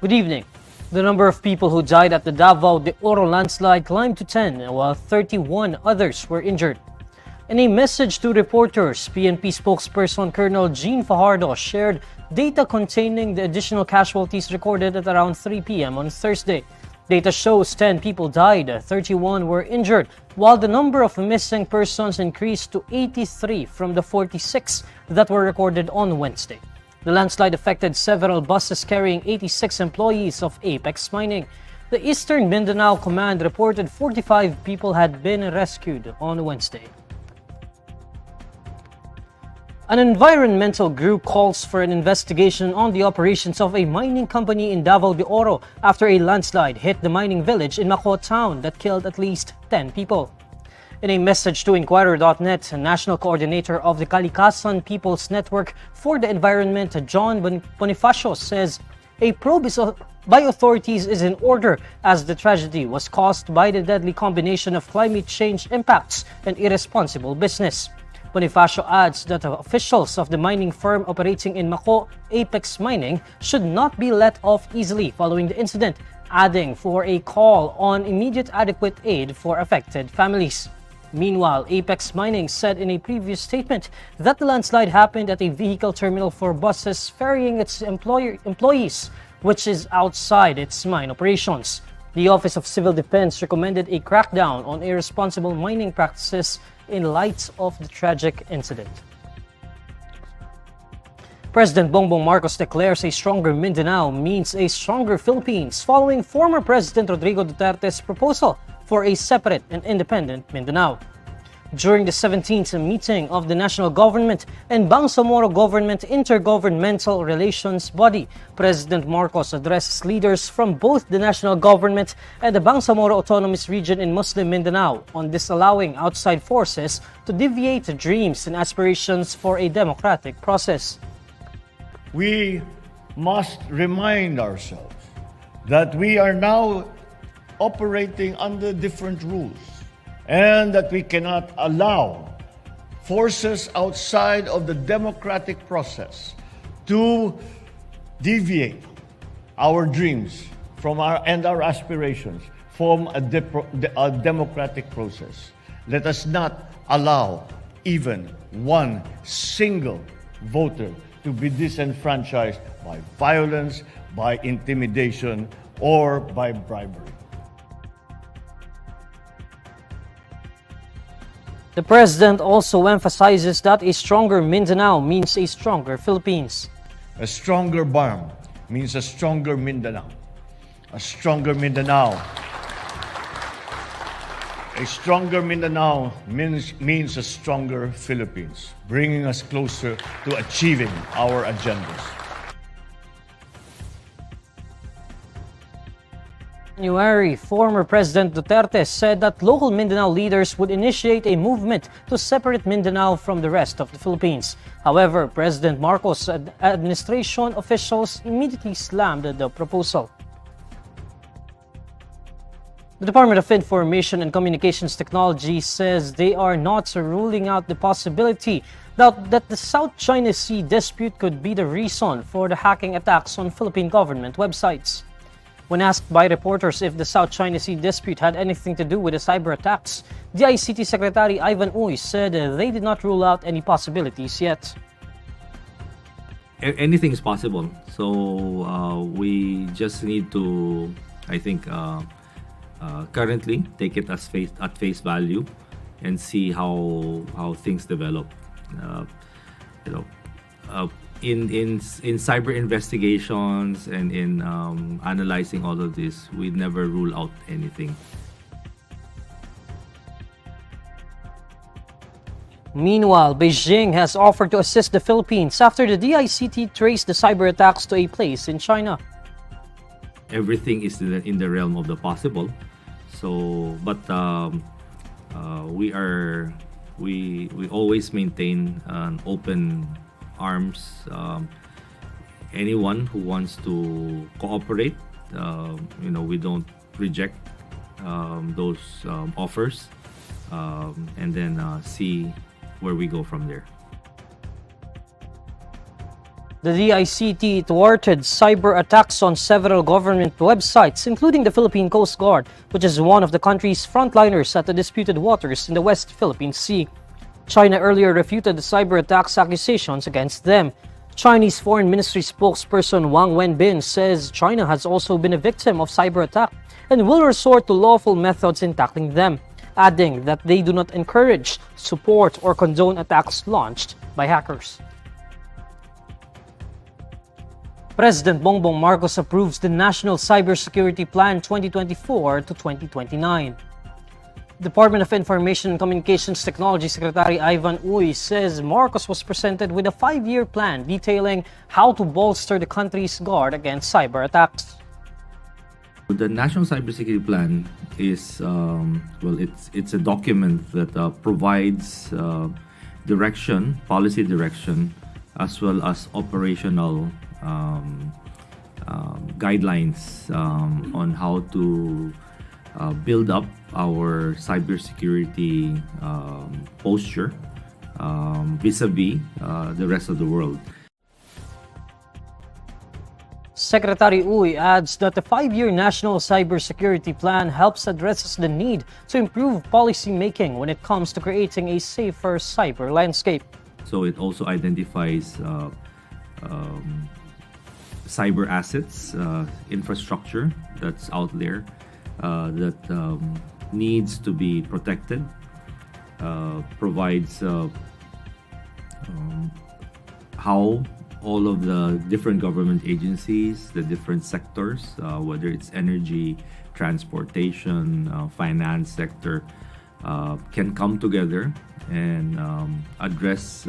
Good evening. The number of people who died at the Davao de Oro landslide climbed to 10, while 31 others were injured. In a message to reporters, PNP spokesperson Colonel Jean Fajardo shared data containing the additional casualties recorded at around 3 p.m. on Thursday. Data shows 10 people died, 31 were injured, while the number of missing persons increased to 83 from the 46 that were recorded on Wednesday. The landslide affected several buses carrying 86 employees of Apex Mining. The Eastern Mindanao Command reported 45 people had been rescued on Wednesday. An environmental group calls for an investigation on the operations of a mining company in Davao de Oro after a landslide hit the mining village in Marcos town that killed at least 10 people. In a message to INQUIRER.net, national coordinator of the Kalikasan People's Network for the Environment, John Bonifacio, says a probe by authorities is in order as the tragedy was caused by the deadly combination of climate change impacts and irresponsible business. Bonifacio adds that officials of the mining firm operating in Marcos, Apex Mining, should not be let off easily following the incident, adding for a call on immediate adequate aid for affected families. Meanwhile, Apex Mining said in a previous statement that the landslide happened at a vehicle terminal for buses ferrying its employees, which is outside its mine operations. The Office of Civil Defense recommended a crackdown on irresponsible mining practices in light of the tragic incident. President Bongbong Marcos declares a stronger Mindanao means a stronger Philippines following former President Rodrigo Duterte's proposal for a separate and independent Mindanao. During the 17th meeting of the national government and Bangsamoro government intergovernmental relations body, President Marcos addressed leaders from both the national government and the Bangsamoro Autonomous Region in Muslim Mindanao on disallowing outside forces to deviate dreams and aspirations for a democratic process. We must remind ourselves that we are now operating under different rules and that we cannot allow forces outside of the democratic process to deviate our dreams from our aspirations from a democratic process. Let us not allow even one single voter to be disenfranchised by violence, by intimidation, or by bribery. The president also emphasizes that a stronger Mindanao means a stronger Philippines. A stronger BARM means a stronger Mindanao. A stronger Mindanao. A stronger Mindanao means a stronger Philippines, bringing us closer to achieving our agendas. In January, former President Duterte said that local Mindanao leaders would initiate a movement to separate Mindanao from the rest of the Philippines. However, President Marcos' administration officials immediately slammed the proposal. The Department of Information and Communications Technology says they are not ruling out the possibility that the South China Sea dispute could be the reason for the hacking attacks on Philippine government websites. When asked by reporters if the South China Sea dispute had anything to do with the cyber attacks, the ICT Secretary Ivan Uy said they did not rule out any possibilities yet. Anything is possible. So we just need to, I think, currently take it at face value and see how things develop. In cyber investigations and in analyzing all of this, we never rule out anything. Meanwhile, Beijing has offered to assist the Philippines after the DICT traced the cyber attacks to a place in China. Everything is in the realm of the possible. So, but we always maintain an open arms. Anyone who wants to cooperate, we don't reject those offers, and then see where we go from there. The DICT thwarted cyber attacks on several government websites, including the Philippine Coast Guard, which is one of the country's frontliners at the disputed waters in the West Philippine Sea. China earlier refuted the cyber attacks accusations against them. Chinese Foreign Ministry spokesperson Wang Wenbin says China has also been a victim of cyber attack and will resort to lawful methods in tackling them, adding that they do not encourage, support, or condone attacks launched by hackers. President Bongbong Marcos approves the National Cybersecurity Plan 2024 to 2029. Department of Information and Communications Technology Secretary Ivan Uy says Marcos was presented with a 5-year plan detailing how to bolster the country's guard against cyber attacks. The National Cybersecurity Plan is, it's a document that provides direction, policy direction, as well as operational guidelines on how to build up our cybersecurity posture vis-a-vis the rest of the world. Secretary Uy adds that the 5-year National Cybersecurity Plan helps address the need to improve policy making when it comes to creating a safer cyber landscape. So it also identifies cyber assets, infrastructure that's out there that needs to be protected, provides how all of the different government agencies, the different sectors, whether it's energy, transportation, finance sector, can come together and address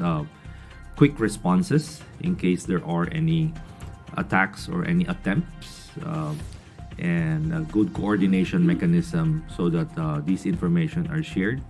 quick responses in case there are any attacks or any attempts, and a good coordination mechanism so that these information are shared.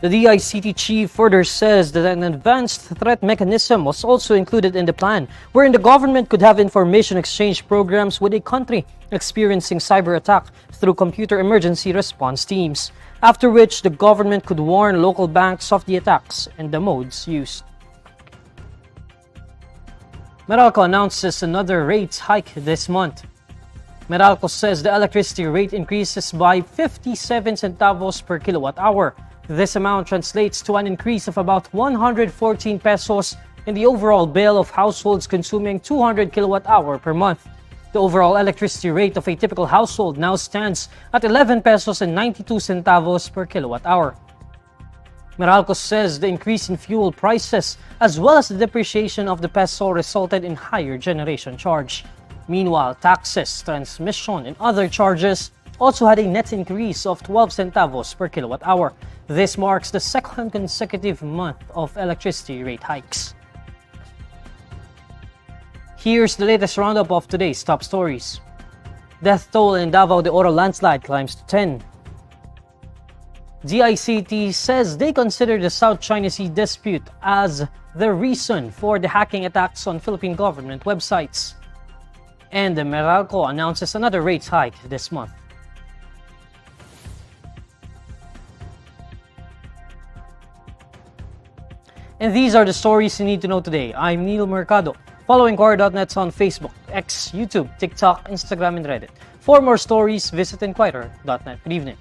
The DICT chief further says that an advanced threat mechanism was also included in the plan, wherein the government could have information exchange programs with a country experiencing cyber attack through computer emergency response teams, after which the government could warn local banks of the attacks and the modes used. Meralco announces another rate hike this month. Meralco says the electricity rate increases by 57 centavos per kilowatt hour. This amount translates to an increase of about 114 pesos in the overall bill of households consuming 200 kilowatt hour per month. The overall electricity rate of a typical household now stands at 11 pesos and 92 centavos per kilowatt hour. Meralco says the increase in fuel prices as well as the depreciation of the peso resulted in higher generation charge. Meanwhile, taxes, transmission, and other charges also had a net increase of 12 centavos per kilowatt hour. This marks the second consecutive month of electricity rate hikes. Here's the latest roundup of today's top stories. Death toll in Davao de Oro landslide climbs to 10. DICT says they consider the South China Sea dispute as the reason for the hacking attacks on Philippine government websites. And the Meralco announces another rate hike this month. And these are the stories you need to know today. I'm Neil Mercado. Follow INQUIRER.net on Facebook, X, YouTube, TikTok, Instagram, and Reddit. For more stories, visit INQUIRER.net. Good evening.